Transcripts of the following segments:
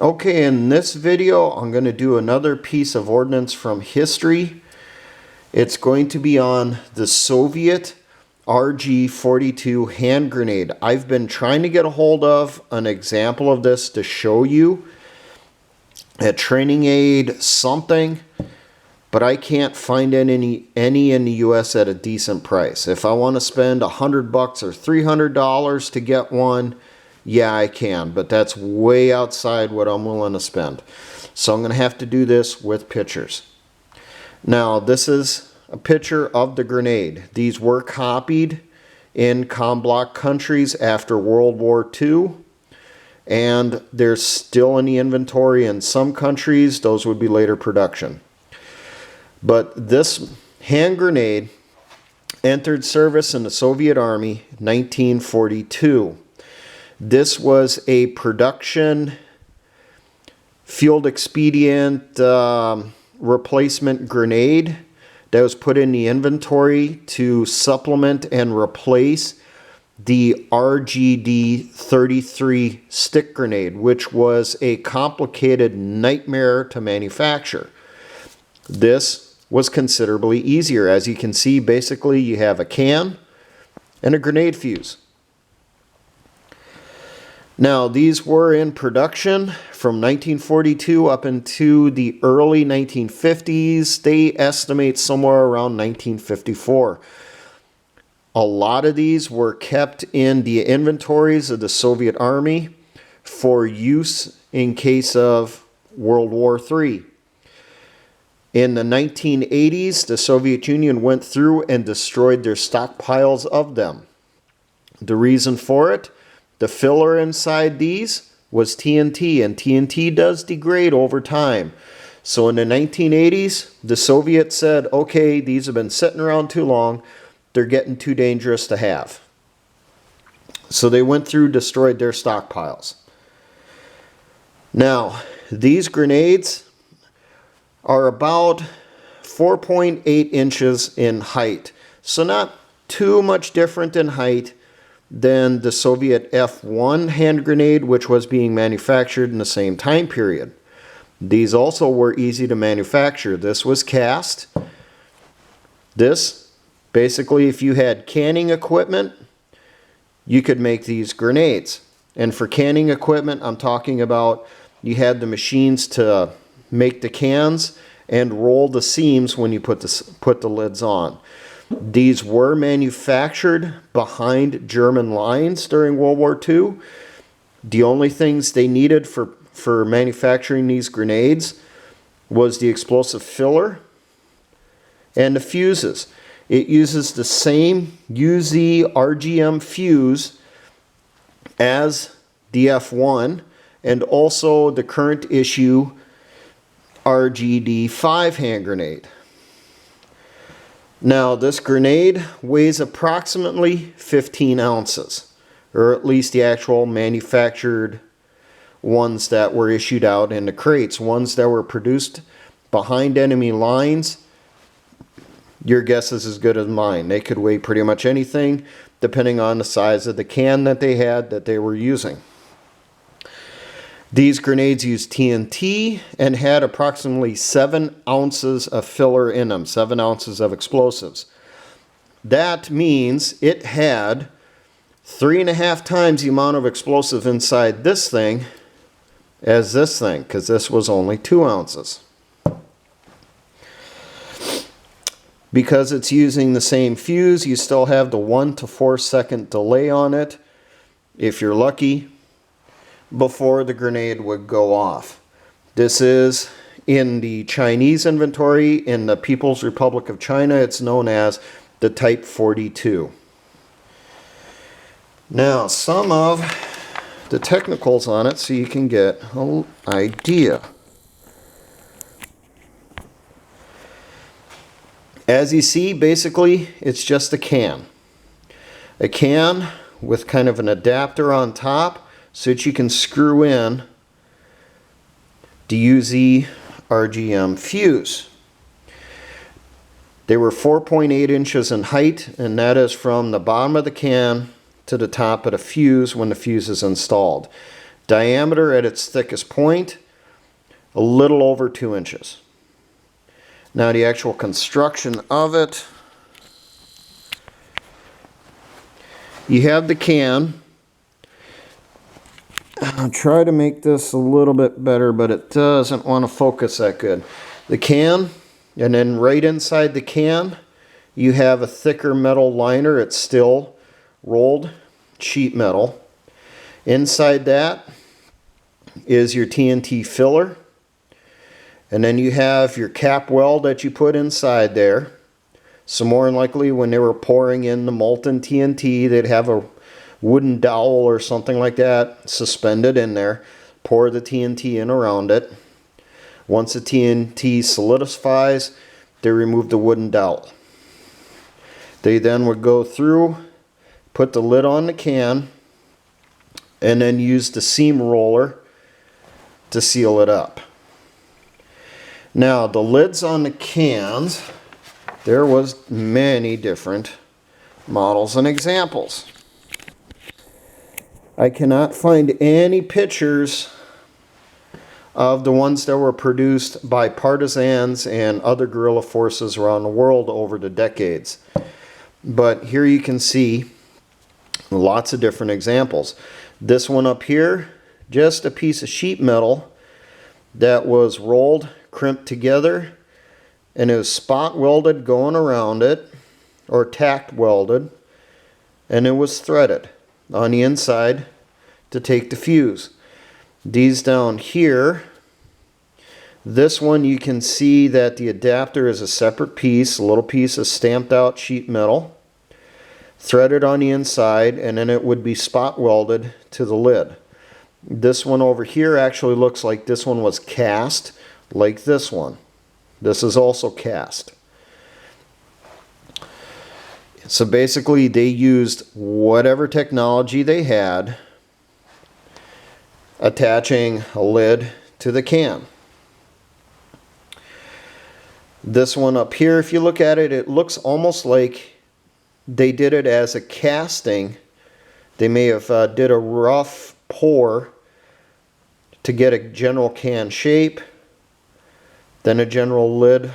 Okay, in this video I'm going to do another piece of ordnance from history. It's going to be on the Soviet RG42 hand grenade. I've been trying to get a hold of an example of this to show you at Training Aid something, but I can't find any in the US at a decent price. If I want to spend $100 or $300 to get one, yeah, I can, but that's way outside what I'm willing to spend. So I'm going to have to do this with pictures. Now, this is a picture of the grenade. These were copied in COMBLOC countries after World War II, and they're still in the inventory in some countries. Those would be later production. But this hand grenade entered service in the Soviet Army in 1942. This was a production field expedient replacement grenade that was put in the inventory to supplement and replace the RG42 stick grenade, which was a complicated nightmare to manufacture. This was considerably easier. As you can see, basically you have a can and a grenade fuse. Now, these were in production from 1942 up into the early 1950s. They estimate somewhere around 1954. A lot of these were kept in the inventories of the Soviet Army for use in case of World War III. In the 1980s, the Soviet Union went through and destroyed their stockpiles of them. The reason for it? The filler inside these was TNT, and TNT does degrade over time. So in the 1980s, the Soviets said, okay, these have been sitting around too long. They're getting too dangerous to have. So they went through, destroyed their stockpiles. Now, these grenades are about 4.8 inches in height. So not too much different in height than the Soviet F1 hand grenade, which was being manufactured in the same time period. These also were easy to manufacture. This was cast. This, basically, if you had canning equipment, you could make these grenades. And for canning equipment, I'm talking about you had the machines to make the cans and roll the seams when you put the lids on. These were manufactured behind German lines during World War II. The only things they needed for manufacturing these grenades was the explosive filler and the fuses. It uses the same UZRGM fuse as the F1 and also the current issue RG42 hand grenade. Now, this grenade weighs approximately 15 ounces, or at least the actual manufactured ones that were issued out in the crates. Ones that were produced behind enemy lines, your guess is as good as mine. They could weigh pretty much anything, depending on the size of the can that they had that they were using. These grenades used TNT and had approximately 7 ounces of filler in them, 7 ounces of explosives. That means it had 3.5 times the amount of explosive inside this thing as this thing, because this was only 2 ounces. Because it's using the same fuse, you still have the 1 to 4 second delay on it, if you're lucky, before the grenade would go off. This is in the Chinese inventory. In the People's Republic of China, it's known as the Type 42. Now, some of the technicals on it so you can get an idea. As you see, basically, it's just a can. A can with kind of an adapter on top so that you can screw in the UZRGM fuse. They were 4.8 inches in height, and that is from the bottom of the can to the top of the fuse when the fuse is installed. Diameter at its thickest point, a little over 2 inches. Now the actual construction of it, you have the can. I'll try to make this a little bit better, but it doesn't want to focus that good. The can, and then right inside the can, you have a thicker metal liner. It's still rolled sheet metal. Inside that is your TNT filler. And then you have your cap weld that you put inside there. So more than likely when they were pouring in the molten TNT, they'd have a wooden dowel or something like that suspended in there. Pour the TNT in around it. Once the TNT solidifies, they remove the wooden dowel. They then would go through, put the lid on the can, and then use the seam roller to seal it up. Now the lids on the cans, there was many different models and examples. I cannot find any pictures of the ones that were produced by partisans and other guerrilla forces around the world over the decades. But here you can see lots of different examples. This one up here, just a piece of sheet metal that was rolled, crimped together, and it was spot welded going around it, or tack welded, and it was threaded on the inside to take the fuse. These down here, this one you can see that the adapter is a separate piece, a little piece of stamped out sheet metal, threaded on the inside, and then it would be spot welded to the lid. This one over here actually looks like this one was cast, like this one. This is also cast. So basically they used whatever technology they had, attaching a lid to the can. This one up here, if you look at it, it looks almost like they did it as a casting. They may have did a rough pour to get a general can shape, then a general lid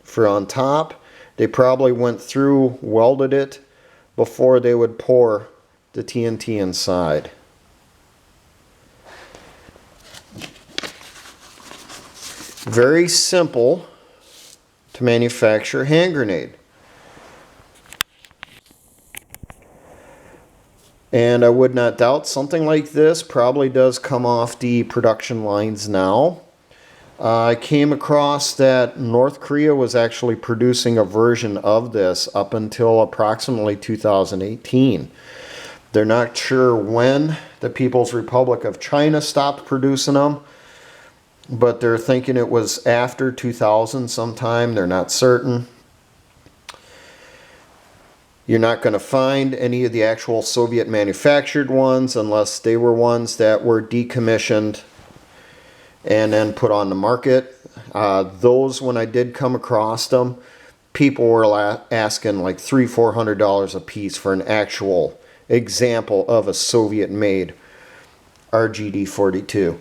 for on top. They probably went through, welded it before they would pour the TNT inside. Very simple to manufacture a hand grenade. And I would not doubt something like this probably does come off the production lines now. I came across that North Korea was actually producing a version of this up until approximately 2018. They're not sure when the People's Republic of China stopped producing them, but they're thinking it was after 2000 sometime. They're not certain. You're not going to find any of the actual Soviet manufactured ones unless they were ones that were decommissioned and then put on the market. Those, when I did come across them, people were asking like $300-400 a piece for an actual example of a Soviet-made RG42.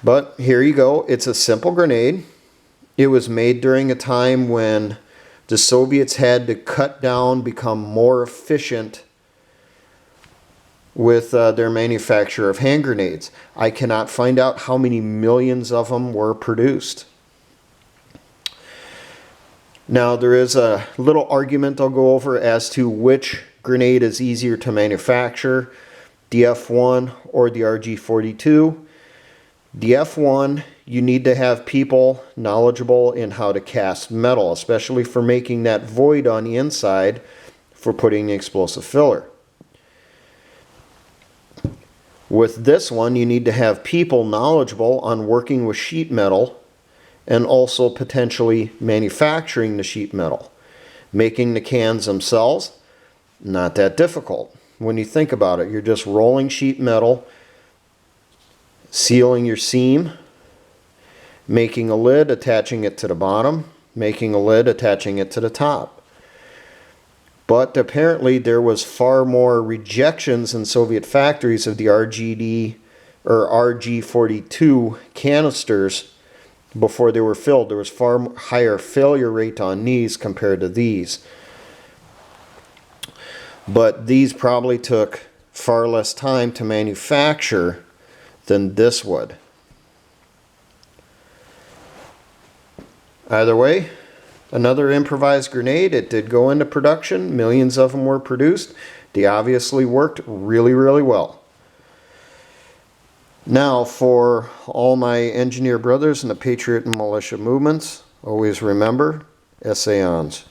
But here you go. It's a simple grenade. It was made during a time when the Soviets had to cut down, become more efficient with their manufacture of hand grenades. I cannot find out how many millions of them were produced. Now there is a little argument I'll go over as to which grenade is easier to manufacture, the F1 or the RG42. The F1, you need to have people knowledgeable in how to cast metal, especially for making that void on the inside for putting the explosive filler. With this one, you need to have people knowledgeable on working with sheet metal and also potentially manufacturing the sheet metal. Making the cans themselves, not that difficult. When you think about it, you're just rolling sheet metal, sealing your seam, making a lid, attaching it to the bottom, making a lid, attaching it to the top. But apparently there was far more rejections in Soviet factories of the RG42 canisters before they were filled. There was far higher failure rate on these compared to these. But these probably took far less time to manufacture than this would. Either way, another improvised grenade. It did go into production. Millions of them were produced. They obviously worked really, really well. Now, for all my engineer brothers in the Patriot and militia movements, always remember, essayons.